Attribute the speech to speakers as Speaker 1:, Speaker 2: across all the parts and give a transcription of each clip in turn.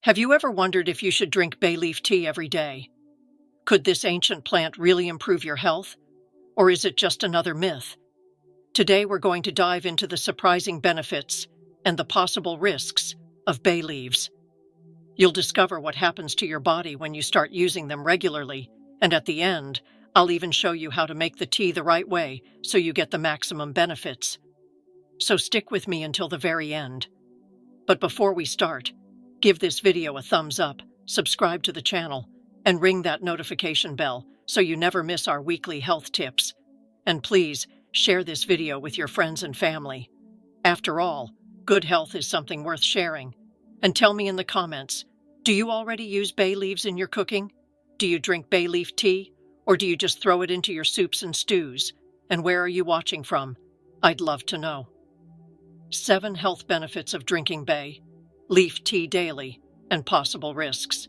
Speaker 1: Have you ever wondered if you should drink bay leaf tea every day? Could this ancient plant really improve your health? Or is it just another myth? Today we're going to dive into the surprising benefits and the possible risks of bay leaves. You'll discover what happens to your body when you start using them regularly, and at the end, I'll even show you how to make the tea the right way so you get the maximum benefits. So stick with me until the very end. But before we start, give this video a thumbs up, subscribe to the channel, and ring that notification bell so you never miss our weekly health tips. And please, share this video with your friends and family. After all, good health is something worth sharing. And tell me in the comments, do you already use bay leaves in your cooking? Do you drink bay leaf tea? Or do you just throw it into your soups and stews? And where are you watching from? I'd love to know. 7 health benefits of drinking bay leaf tea daily, and possible risks.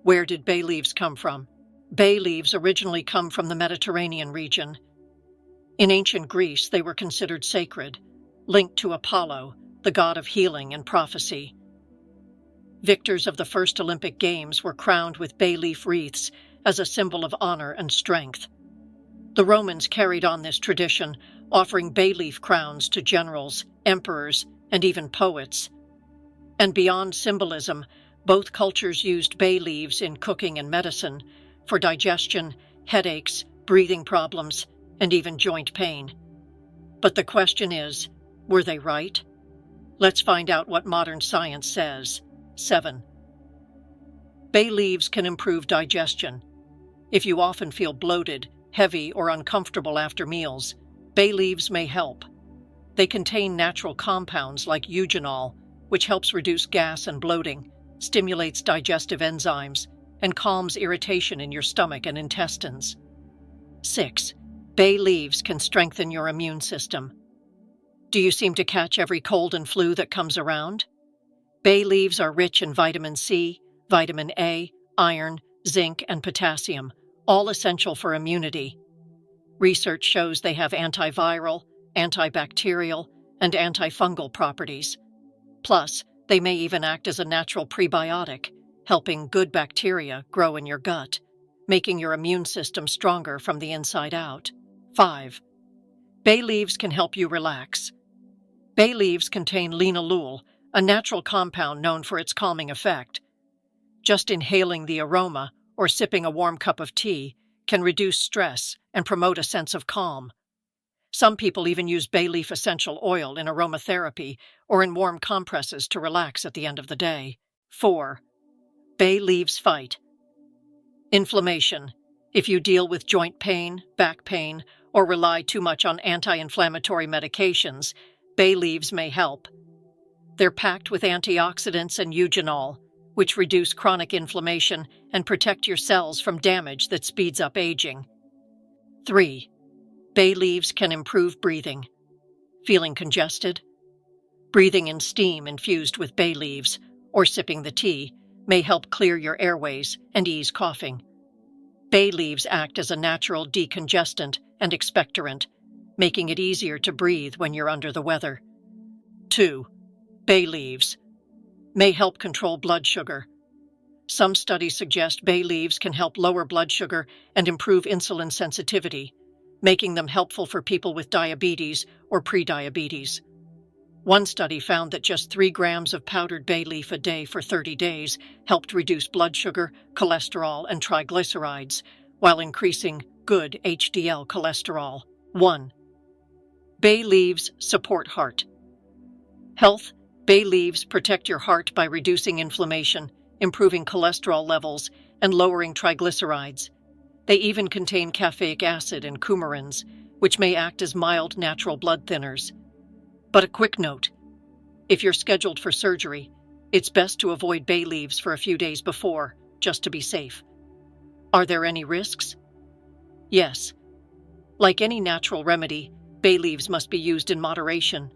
Speaker 1: Where did bay leaves come from? Bay leaves originally come from the Mediterranean region. In ancient Greece, they were considered sacred, linked to Apollo, the god of healing and prophecy. Victors of the first Olympic Games were crowned with bay leaf wreaths as a symbol of honor and strength. The Romans carried on this tradition, offering bay leaf crowns to generals, emperors, and even poets. And beyond symbolism, both cultures used bay leaves in cooking and medicine for digestion, headaches, breathing problems, and even joint pain. But the question is, were they right? Let's find out what modern science says. 7. Bay leaves can improve digestion. If you often feel bloated, heavy, or uncomfortable after meals, bay leaves may help. They contain natural compounds like eugenol, which helps reduce gas and bloating, stimulates digestive enzymes, and calms irritation in your stomach and intestines. 6. Bay leaves can strengthen your immune system. Do you seem to catch every cold and flu that comes around? Bay leaves are rich in vitamin C, vitamin A, iron, zinc, and potassium, all essential for immunity. Research shows they have antiviral, antibacterial, and antifungal properties. Plus, they may even act as a natural prebiotic, helping good bacteria grow in your gut, making your immune system stronger from the inside out. 5. Bay leaves can help you relax. Bay leaves contain linalool, a natural compound known for its calming effect. Just inhaling the aroma or sipping a warm cup of tea can reduce stress and promote a sense of calm. Some people even use bay leaf essential oil in aromatherapy or in warm compresses to relax at the end of the day. 4. Bay leaves fight inflammation. If you deal with joint pain, back pain, or rely too much on anti-inflammatory medications, bay leaves may help. They're packed with antioxidants and eugenol, which reduce chronic inflammation and protect your cells from damage that speeds up aging. 3. Bay leaves can improve breathing. Feeling congested? Breathing in steam infused with bay leaves, or sipping the tea, may help clear your airways and ease coughing. Bay leaves act as a natural decongestant and expectorant, making it easier to breathe when you're under the weather. 2. Bay leaves may help control blood sugar. Some studies suggest bay leaves can help lower blood sugar and improve insulin sensitivity, making them helpful for people with diabetes or prediabetes. One study found that just 3 grams of powdered bay leaf a day for 30 days helped reduce blood sugar, cholesterol, and triglycerides, while increasing good HDL cholesterol. 1. Bay leaves support heart health. Bay leaves protect your heart by reducing inflammation, improving cholesterol levels, and lowering triglycerides. They even contain caffeic acid and coumarins, which may act as mild natural blood thinners. But a quick note: if you're scheduled for surgery, it's best to avoid bay leaves for a few days before, just to be safe. Are there any risks? Yes. Like any natural remedy, bay leaves must be used in moderation.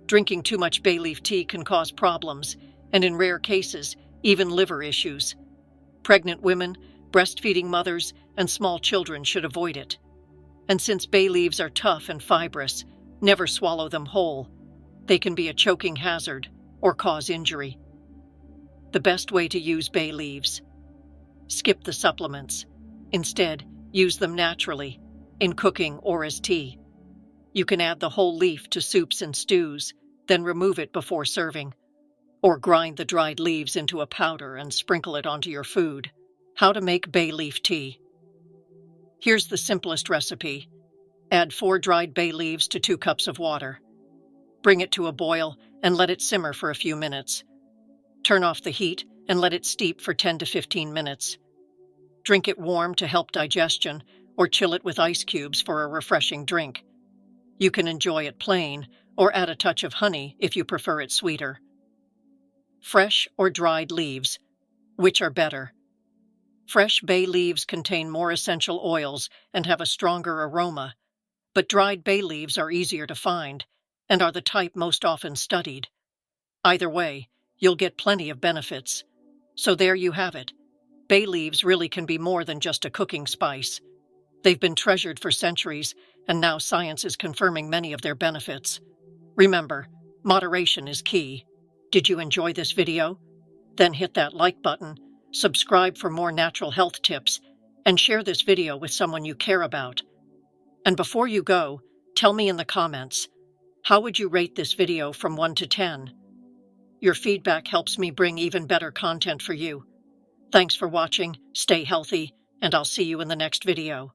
Speaker 1: Drinking too much bay leaf tea can cause problems, and in rare cases, even liver issues. Pregnant women, breastfeeding mothers, and small children should avoid it. And since bay leaves are tough and fibrous, never swallow them whole. They can be a choking hazard or cause injury. The best way to use bay leaves. Skip the supplements. Instead, use them naturally, in cooking or as tea. You can add the whole leaf to soups and stews, then remove it before serving. Or grind the dried leaves into a powder and sprinkle it onto your food. How to make bay leaf tea. Here's the simplest recipe. Add 4 dried bay leaves to 2 cups of water. Bring it to a boil and let it simmer for a few minutes. Turn off the heat and let it steep for 10 to 15 minutes. Drink it warm to help digestion, or chill it with ice cubes for a refreshing drink. You can enjoy it plain, or add a touch of honey if you prefer it sweeter. Fresh or dried leaves. Which are better? Fresh bay leaves contain more essential oils and have a stronger aroma, but dried bay leaves are easier to find and are the type most often studied. Either way, you'll get plenty of benefits. So there you have it. Bay leaves really can be more than just a cooking spice. They've been treasured for centuries, and now science is confirming many of their benefits. Remember, moderation is key. Did you enjoy this video? Then hit that like button, subscribe for more natural health tips, and share this video with someone you care about. And before you go, tell me in the comments, how would you rate this video from 1 to 10? Your feedback helps me bring even better content for you. Thanks for watching, stay healthy, and I'll see you in the next video.